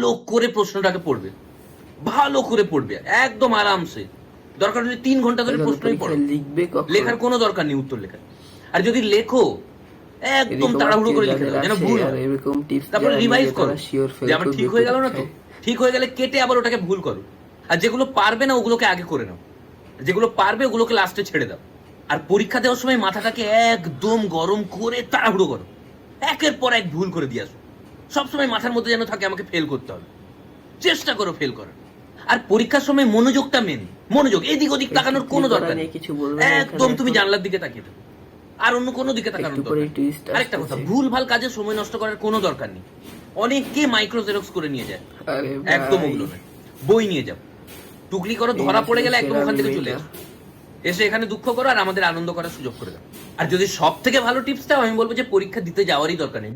ভালো করে প্রশ্নটাকে পড়বে, ভালো করে পড়বে একদম আরামসে। দরকার হলে 3 ঘন্টা ধরে প্রশ্নই পড়ো, লেখার কোনো দরকার নেই উত্তর লেখার। আর যদি লেখো একদম তাড়াহুড়ো করে লিখে দাও যেন ভুল হয়। তারপরে রিভাইজ করো যে আবার ঠিক হয়ে গেল না তো, ঠিক হয়ে গেলে কেটে আবার ওটাকে ভুল করো। আর যেগুলো পারবে না ওগুলোকে আগে করে নাও, যেগুলো পারবে ওগুলোকে লাস্টে ছেড়ে দাও। আর পরীক্ষা দেওয়ার সময় মাথাটাকে একদম গরম করে তাড়াহুড়ো করো, একের পর এক ভুল করে দিয়ে আসো। সবসময় মাথার মধ্যে যেন থাকে আমাকে ফেল করতে হবে, চেষ্টা করো ফেল করার। আর পরীক্ষার সময় মনোযোগটা মেন, মনোযোগ, এদিক ওদিক তাকানোর কোনো দরকার নেই, একদম তুমি জানলার দিকে তাকিয়ে থাকো, আর অন্য কোনো দিকে তাকানোর দরকার নেই। আরেকটা কথা, ভুল ভাল কাজে সময় নষ্ট করার কোনো দরকার নেই। অনেকে মাইক্রো জেরক্স করে নিয়ে যায়, একদম ওগুলো নয়। বই নিয়ে যাও, টুকলি করো, ধরা পড়ে গেলে একদম ওখান থেকে চলে আসো, এসে এখানে দুঃখ করো আর আমাদের আনন্দ করার সুযোগ করে দাও। আর যদি সব থেকে ভালো টিপস দাও, আমি বলবো যে পরীক্ষা দিতে যাওয়ারই দরকার নেই।